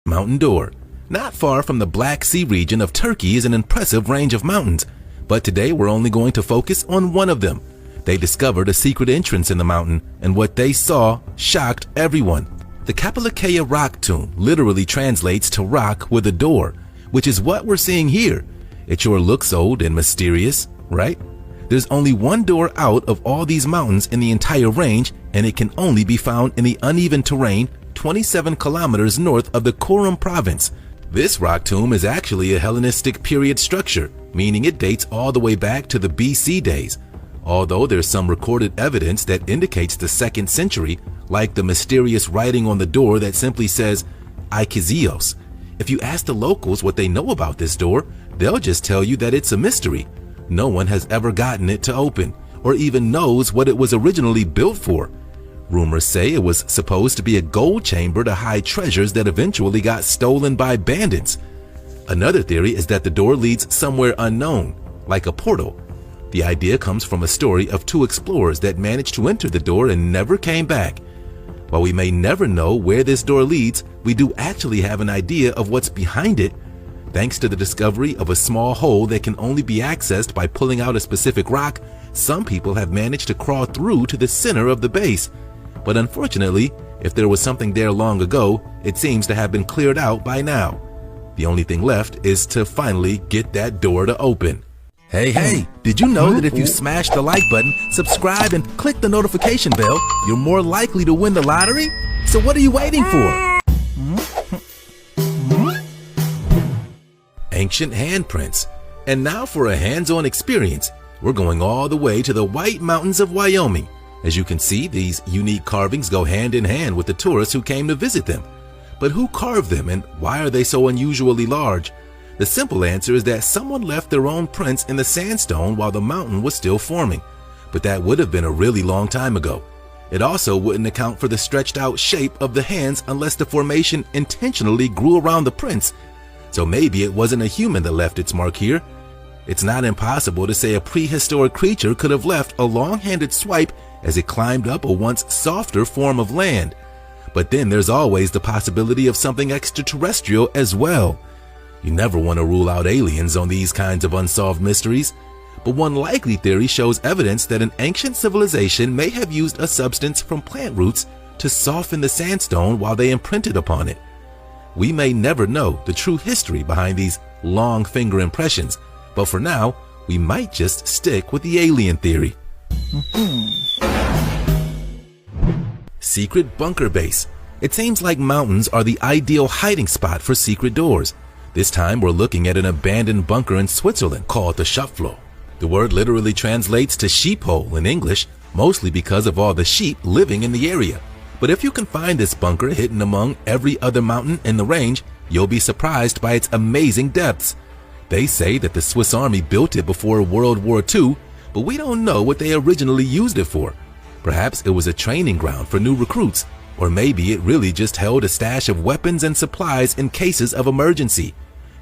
Mountain Door. Not far from the Black Sea region of Turkey is an impressive range of mountains, but today we're only going to focus on one of them. They discovered a secret entrance in the mountain, and what they saw shocked everyone. The Kapalakea rock tomb literally translates to rock with a door, which is what we're seeing here. It sure looks old and mysterious, right? There's only one door out of all these mountains in the entire range, and it can only be found in the uneven terrain 27 kilometers north of the Korum province. This rock tomb is actually a Hellenistic period structure, meaning it dates all the way back to the BC days. Although there's some recorded evidence that indicates the 2nd century, like the mysterious writing on the door that simply says Ikezios. If you ask the locals what they know about this door, they'll just tell you that it's a mystery. No one has ever gotten it to open, or even knows what it was originally built for. Rumors say it was supposed to be a gold chamber to hide treasures that eventually got stolen by bandits. Another theory is that the door leads somewhere unknown, like a portal. The idea comes from a story of 2 explorers that managed to enter the door and never came back. While we may never know where this door leads, we do actually have an idea of what's behind it. Thanks to the discovery of a small hole that can only be accessed by pulling out a specific rock, some people have managed to crawl through to the center of the base. But unfortunately, if there was something there long ago, it seems to have been cleared out by now. The only thing left is to finally get that door to open. Hey, did you know that if you smash the like button, subscribe, and click the notification bell, you're more likely to win the lottery? So what are you waiting for? Ancient handprints. And now for a hands-on experience. We're going all the way to the White Mountains of Wyoming. As you can see, these unique carvings go hand in hand with the tourists who came to visit them. But who carved them, and why are they so unusually large? The simple answer is that someone left their own prints in the sandstone while the mountain was still forming. But that would have been a really long time ago. It also wouldn't account for the stretched out shape of the hands unless the formation intentionally grew around the prints. So maybe it wasn't a human that left its mark here. It's not impossible to say a prehistoric creature could have left a long-handed swipe as it climbed up a once softer form of land. But then there's always the possibility of something extraterrestrial as well. You never want to rule out aliens on these kinds of unsolved mysteries. But one likely theory shows evidence that an ancient civilization may have used a substance from plant roots to soften the sandstone while they imprinted upon it. We may never know the true history behind these long finger impressions, but for now, we might just stick with the alien theory. Secret bunker base. It seems like mountains are the ideal hiding spot for secret doors. This time we're looking at an abandoned bunker in Switzerland called the Schopfloh. The word literally translates to sheep hole in English, mostly because of all the sheep living in the area. But if you can find this bunker hidden among every other mountain in the range, you'll be surprised by its amazing depths. They say that the Swiss Army built it before World War II, but we don't know what they originally used it for. Perhaps it was a training ground for new recruits, or maybe it really just held a stash of weapons and supplies in cases of emergency.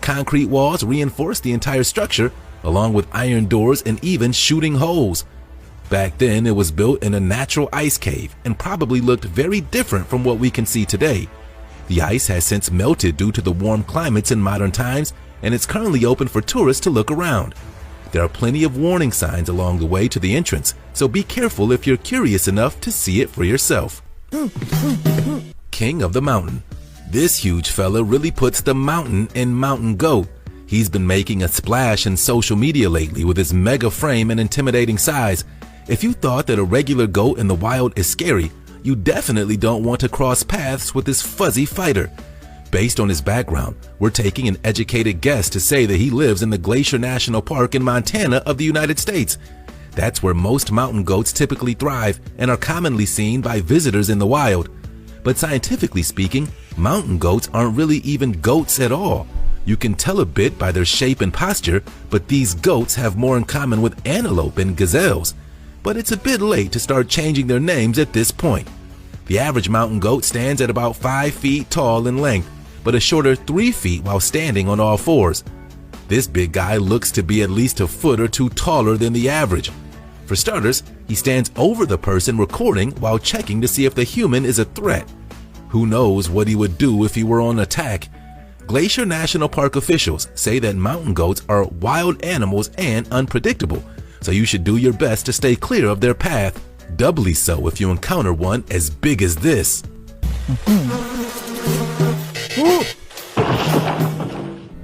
Concrete walls reinforced the entire structure, along with iron doors and even shooting holes. Back then, it was built in a natural ice cave and probably looked very different from what we can see today. The ice has since melted due to the warm climates in modern times, and it's currently open for tourists to look around. There are plenty of warning signs along the way to the entrance, so be careful if you're curious enough to see it for yourself. King of the Mountain. This huge fella really puts the mountain in mountain goat. He's been making a splash in social media lately with his mega frame and intimidating size. If you thought that a regular goat in the wild is scary, you definitely don't want to cross paths with this fuzzy fighter. Based on his background, we're taking an educated guess to say that he lives in the Glacier National Park in Montana of the United States. That's where most mountain goats typically thrive and are commonly seen by visitors in the wild. But scientifically speaking, mountain goats aren't really even goats at all. You can tell a bit by their shape and posture, but these goats have more in common with antelope and gazelles. But it's a bit late to start changing their names at this point. The average mountain goat stands at about 5 feet tall in length, but a shorter 3 feet while standing on all fours. This big guy looks to be at least a foot or two taller than the average. For starters, he stands over the person recording while checking to see if the human is a threat. Who knows what he would do if he were on attack? Glacier National Park officials say that mountain goats are wild animals and unpredictable, so you should do your best to stay clear of their path, doubly so if you encounter one as big as this.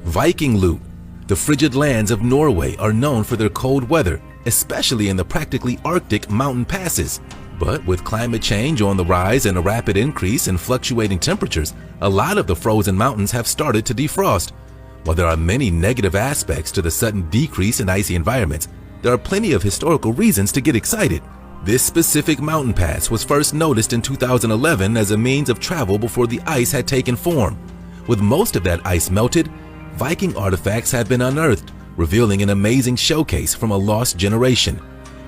Viking loot. The frigid lands of Norway are known for their cold weather, especially in the practically Arctic mountain passes. But with climate change on the rise and a rapid increase in fluctuating temperatures, a lot of the frozen mountains have started to defrost. While there are many negative aspects to the sudden decrease in icy environments, there are plenty of historical reasons to get excited. This specific mountain pass was first noticed in 2011 as a means of travel before the ice had taken form. With most of that ice melted, Viking artifacts have been unearthed, revealing an amazing showcase from a lost generation.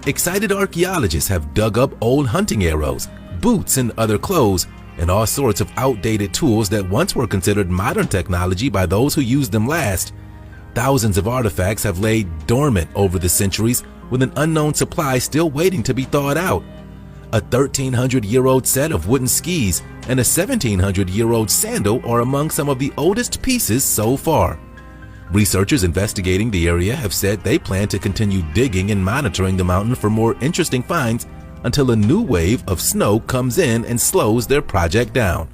Excited archaeologists have dug up old hunting arrows, boots and other clothes, and all sorts of outdated tools that once were considered modern technology by those who used them last. Thousands of artifacts have laid dormant over the centuries, with an unknown supply still waiting to be thawed out. A 1,300-year-old set of wooden skis and a 1,700-year-old sandal are among some of the oldest pieces so far. Researchers investigating the area have said they plan to continue digging and monitoring the mountain for more interesting finds until a new wave of snow comes in and slows their project down.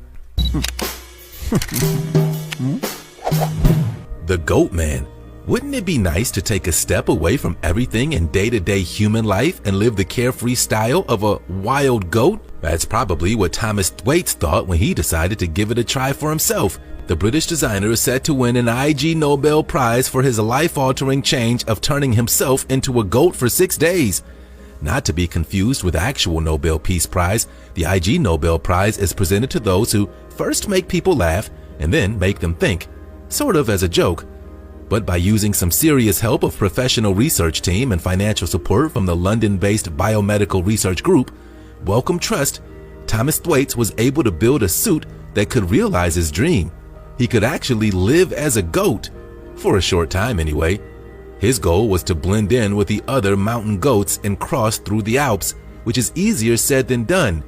The Goatman. Wouldn't it be nice to take a step away from everything in day-to-day human life and live the carefree style of a wild goat? That's probably what Thomas Thwaites thought when he decided to give it a try for himself. The British designer is set to win an IG Nobel Prize for his life-altering change of turning himself into a goat for 6 days. Not to be confused with the actual Nobel Peace Prize, the IG Nobel Prize is presented to those who first make people laugh and then make them think, sort of as a joke. But by using some serious help of professional research team and financial support from the London-based biomedical research group, Wellcome Trust, Thomas Thwaites was able to build a suit that could realize his dream. He could actually live as a goat, for a short time anyway. His goal was to blend in with the other mountain goats and cross through the Alps, which is easier said than done.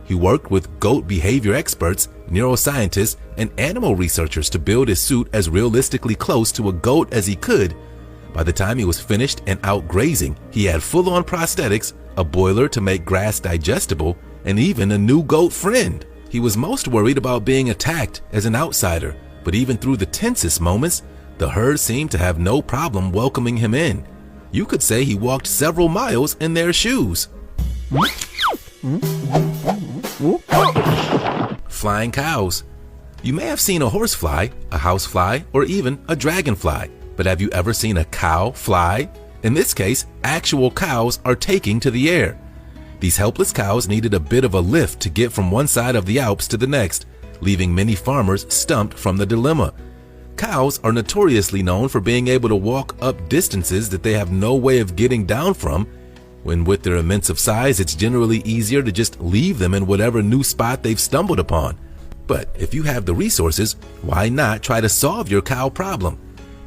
He worked with goat behavior experts, neuroscientists, and animal researchers to build his suit as realistically close to a goat as he could. By the time he was finished and out grazing, he had full-on prosthetics, a boiler to make grass digestible, and even a new goat friend. He was most worried about being attacked as an outsider, but even through the tensest moments, the herd seemed to have no problem welcoming him in. You could say he walked several miles in their shoes. Flying cows. You may have seen a horsefly, a housefly, or even a dragonfly, but have you ever seen a cow fly? In this case, actual cows are taking to the air. These helpless cows needed a bit of a lift to get from one side of the Alps to the next, leaving many farmers stumped from the dilemma. Cows are notoriously known for being able to walk up distances that they have no way of getting down from. When with their immense of size, it's generally easier to just leave them in whatever new spot they've stumbled upon. But if you have the resources, why not try to solve your cow problem?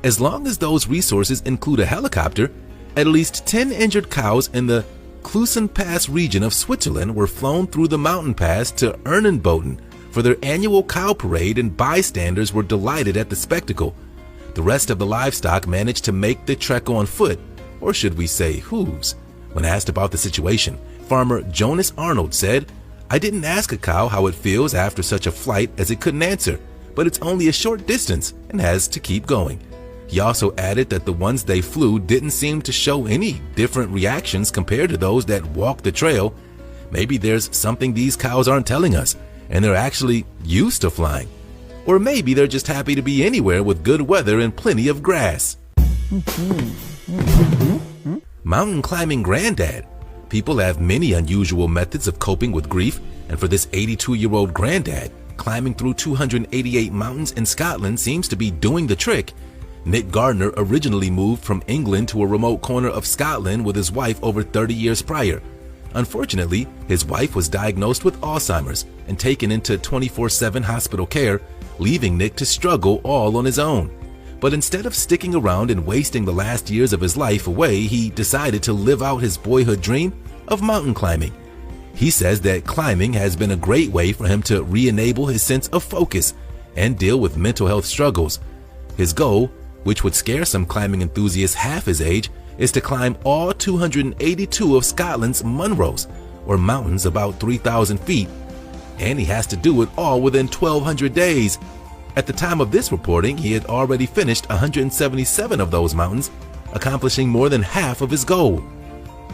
As long as those resources include a helicopter, at least 10 injured cows in the Clusen Pass region of Switzerland were flown through the mountain pass to Ernenboden for their annual cow parade, and bystanders were delighted at the spectacle. The rest of the livestock managed to make the trek on foot, or should we say hooves. When asked about the situation, farmer Jonas Arnold said, "I didn't ask a cow how it feels after such a flight, as it couldn't answer, but it's only a short distance and has to keep going." He also added that the ones they flew didn't seem to show any different reactions compared to those that walked the trail. Maybe there's something these cows aren't telling us, and they're actually used to flying. Or maybe they're just happy to be anywhere with good weather and plenty of grass. Mountain climbing granddad. People have many unusual methods of coping with grief, and for this 82-year-old granddad, climbing through 288 mountains in Scotland seems to be doing the trick. Nick Gardner originally moved from England to a remote corner of Scotland with his wife over 30 years prior. Unfortunately, his wife was diagnosed with Alzheimer's and taken into 24/7 hospital care, leaving Nick to struggle all on his own. But instead of sticking around and wasting the last years of his life away, he decided to live out his boyhood dream of mountain climbing. He says that climbing has been a great way for him to re-enable his sense of focus, and deal with mental health struggles. His goal, which would scare some climbing enthusiasts half his age, is to climb all 282 of Scotland's Munros, or mountains about 3,000 feet, and he has to do it all within 1,200 days. At the time of this reporting, he had already finished 177 of those mountains, accomplishing more than half of his goal.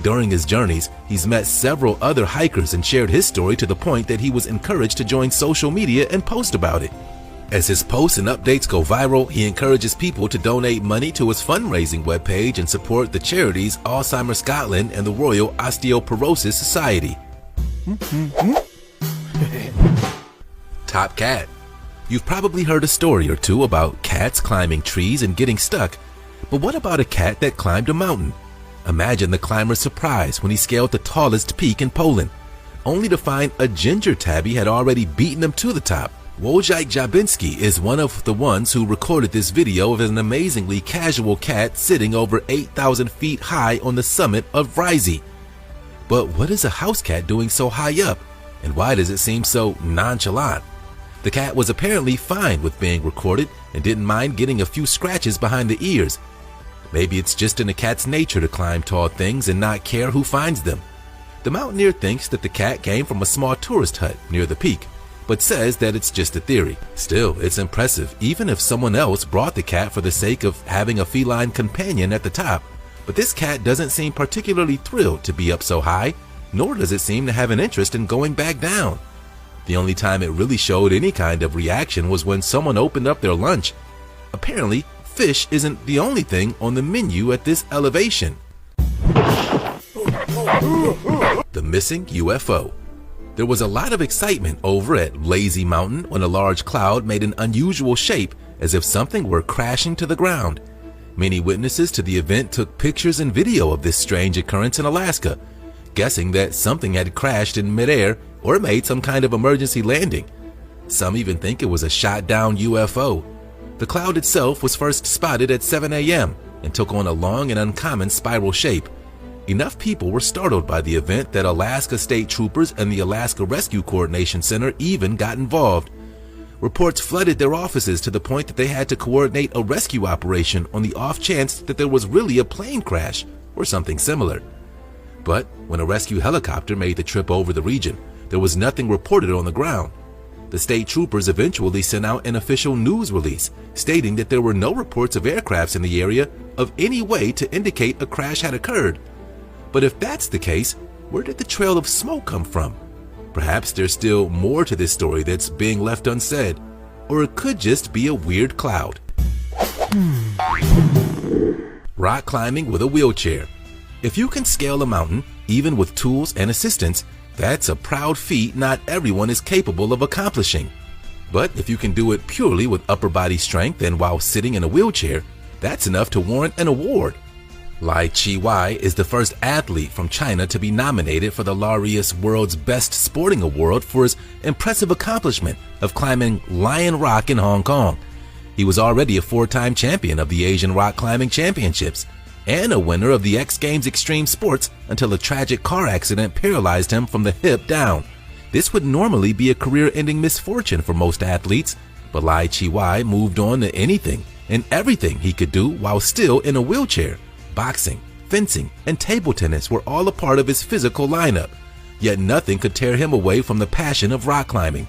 During his journeys, he's met several other hikers and shared his story to the point that he was encouraged to join social media and post about it. As his posts and updates go viral, he encourages people to donate money to his fundraising webpage and support the charities Alzheimer's Scotland and the Royal Osteoporosis Society. Top cat. You've probably heard a story or two about cats climbing trees and getting stuck, but what about a cat that climbed a mountain? Imagine the climber's surprise when he scaled the tallest peak in Poland, only to find a ginger tabby had already beaten him to the top. Wojciech Jabinski is one of the ones who recorded this video of an amazingly casual cat sitting over 8,000 feet high on the summit of Rizy. But what is a house cat doing so high up, and why does it seem so nonchalant? The cat was apparently fine with being recorded and didn't mind getting a few scratches behind the ears. Maybe it's just in a cat's nature to climb tall things and not care who finds them. The mountaineer thinks that the cat came from a small tourist hut near the peak, but says that it's just a theory. Still, it's impressive, even if someone else brought the cat for the sake of having a feline companion at the top. But this cat doesn't seem particularly thrilled to be up so high, nor does it seem to have an interest in going back down. The only time it really showed any kind of reaction was when someone opened up their lunch. Apparently, fish isn't the only thing on the menu at this elevation. The missing UFO. There was a lot of excitement over at Lazy Mountain when a large cloud made an unusual shape as if something were crashing to the ground. Many witnesses to the event took pictures and video of this strange occurrence in Alaska, guessing that something had crashed in midair or made some kind of emergency landing. Some even think it was a shot-down UFO. The cloud itself was first spotted at 7 a.m. and took on a long and uncommon spiral shape. Enough people were startled by the event that Alaska State Troopers and the Alaska Rescue Coordination Center even got involved. Reports flooded their offices to the point that they had to coordinate a rescue operation on the off chance that there was really a plane crash or something similar. But when a rescue helicopter made the trip over the region, there was nothing reported on the ground. The state troopers eventually sent out an official news release stating that there were no reports of aircrafts in the area of any way to indicate a crash had occurred. But if that's the case, where did the trail of smoke come from? Perhaps there's still more to this story that's being left unsaid, or it could just be a weird cloud. Rock climbing with a wheelchair. If you can scale a mountain, even with tools and assistance, that's a proud feat not everyone is capable of accomplishing. But if you can do it purely with upper body strength and while sitting in a wheelchair, that's enough to warrant an award. Lai Chi-wai is the first athlete from China to be nominated for the Laureus World's Best Sporting Award for his impressive accomplishment of climbing Lion Rock in Hong Kong. He was already a 4-time champion of the Asian Rock Climbing Championships and a winner of the X Games Extreme Sports until a tragic car accident paralyzed him from the hip down. This would normally be a career-ending misfortune for most athletes, but Lai Chi-wai moved on to anything and everything he could do while still in a wheelchair. Boxing, fencing, and table tennis were all a part of his physical lineup, yet nothing could tear him away from the passion of rock climbing.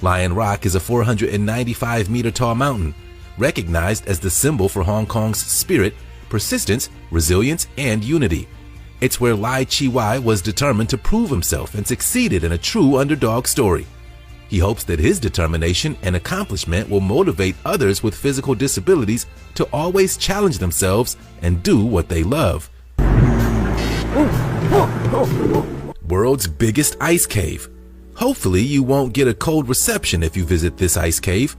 Lion Rock is a 495-meter-tall mountain, recognized as the symbol for Hong Kong's spirit, persistence, resilience, and unity. It's where Lai Chi-wai was determined to prove himself and succeeded in a true underdog story. He hopes that his determination and accomplishment will motivate others with physical disabilities to always challenge themselves and do what they love. World's biggest ice cave. Hopefully you won't get a cold reception if you visit this ice cave.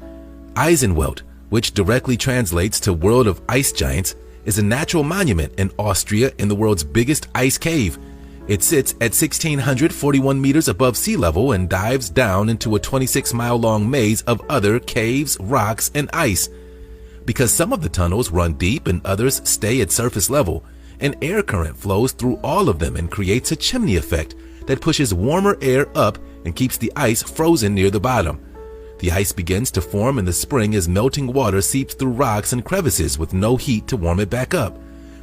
Eisenwelt, which directly translates to World of Ice Giants, is a natural monument in Austria in the world's biggest ice cave. It sits at 1,641 meters above sea level and dives down into a 26-mile-long maze of other caves, rocks, and ice. Because some of the tunnels run deep and others stay at surface level, an air current flows through all of them and creates a chimney effect that pushes warmer air up and keeps the ice frozen near the bottom. The ice begins to form in the spring as melting water seeps through rocks and crevices with no heat to warm it back up,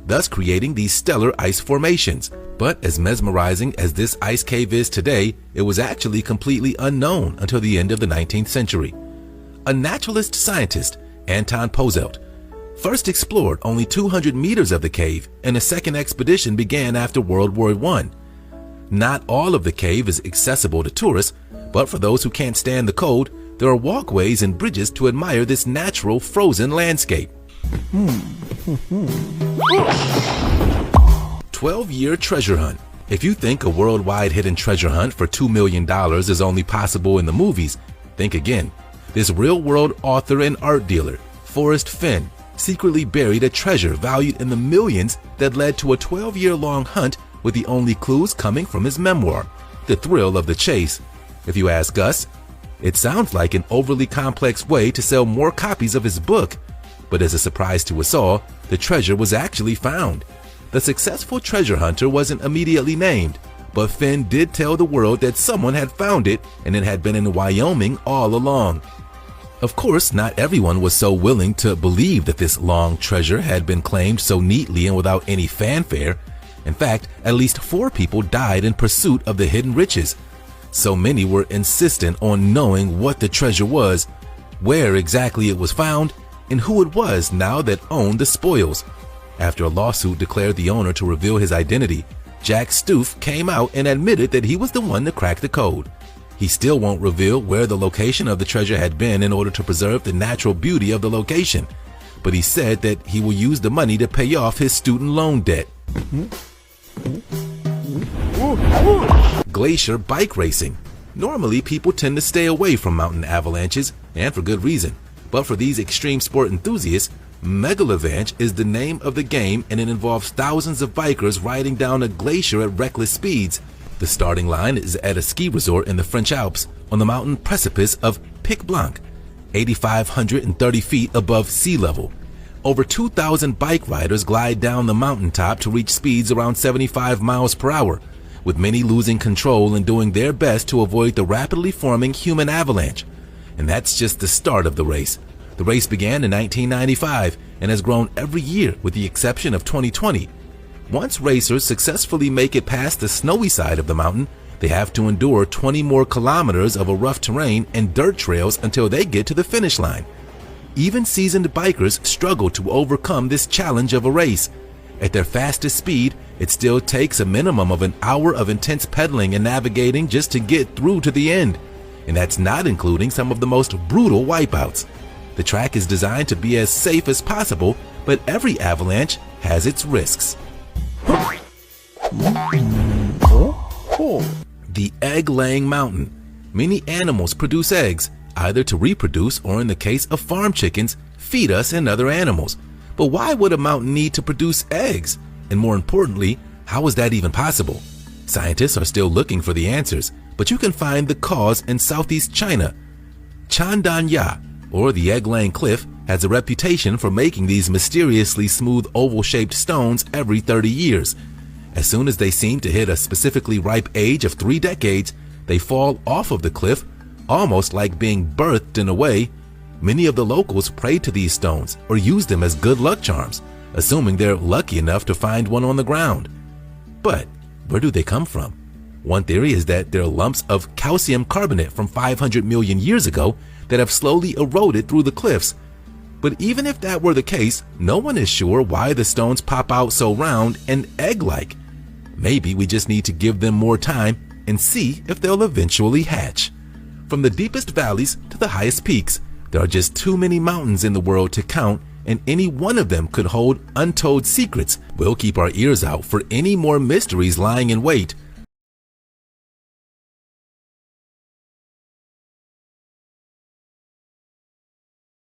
thus creating these stellar ice formations. But as mesmerizing as this ice cave is today, it was actually completely unknown until the end of the 19th century. A naturalist scientist, Anton Pozelt, first explored only 200 meters of the cave, and a second expedition began after World War I. Not all of the cave is accessible to tourists, but for those who can't stand the cold, there are walkways and bridges to admire this natural frozen landscape. 12-year treasure hunt. If you think a worldwide hidden treasure hunt for $2 million is only possible in the movies, think again. This real-world author and art dealer, Forrest Fenn, secretly buried a treasure valued in the millions that led to a 12-year-long hunt with the only clues coming from his memoir, The Thrill of the Chase. If you ask us, it sounds like an overly complex way to sell more copies of his book. But as a surprise to us all, the treasure was actually found. The successful treasure hunter wasn't immediately named, but Fenn did tell the world that someone had found it and it had been in Wyoming all along. Of course, not everyone was so willing to believe that this long treasure had been claimed so neatly and without any fanfare. In fact, at least 4 people died in pursuit of the hidden riches. So many were insistent on knowing what the treasure was, where exactly it was found, and who it was now that owned the spoils. After a lawsuit declared the owner to reveal his identity, Jack Stoof came out and admitted that he was the one to crack the code. He still won't reveal where the location of the treasure had been in order to preserve the natural beauty of the location, but he said that he will use the money to pay off his student loan debt. Glacier bike racing. Normally, people tend to stay away from mountain avalanches, and for good reason. But for these extreme sport enthusiasts, Megalavanche is the name of the game, and it involves thousands of bikers riding down a glacier at reckless speeds. The starting line is at a ski resort in the French Alps on the mountain precipice of Pic Blanc, 8,530 feet above sea level. Over 2,000 bike riders glide down the mountaintop to reach speeds around 75 miles per hour, with many losing control and doing their best to avoid the rapidly forming human avalanche. And that's just the start of the race. The race began in 1995 and has grown every year with the exception of 2020. Once racers successfully make it past the snowy side of the mountain, they have to endure 20 more kilometers of a rough terrain and dirt trails until they get to the finish line. Even seasoned bikers struggle to overcome this challenge of a race. At their fastest speed, it still takes a minimum of an hour of intense pedaling and navigating just to get through to the end. And that's not including some of the most brutal wipeouts. The track is designed to be as safe as possible, but every avalanche has its risks. The egg-laying mountain. Many animals produce eggs, either to reproduce or, in the case of farm chickens, feed us and other animals. But why would a mountain need to produce eggs? And more importantly, how is that even possible? Scientists are still looking for the answers, but you can find the cause in southeast China. Chandanya, or the egg-laying cliff, has a reputation for making these mysteriously smooth oval-shaped stones every 30 years. As soon as they seem to hit a specifically ripe age of 3 decades, they fall off of the cliff, almost like being birthed in a way. Many of the locals pray to these stones or use them as good luck charms, assuming they're lucky enough to find one on the ground. But where do they come from? One theory is that they're lumps of calcium carbonate from 500 million years ago that have slowly eroded through the cliffs. But even if that were the case, no one is sure why the stones pop out so round and egg-like. Maybe we just need to give them more time and see if they'll eventually hatch. From the deepest valleys to the highest peaks, there are just too many mountains in the world to count, and any one of them could hold untold secrets. We'll keep our ears out for any more mysteries lying in wait.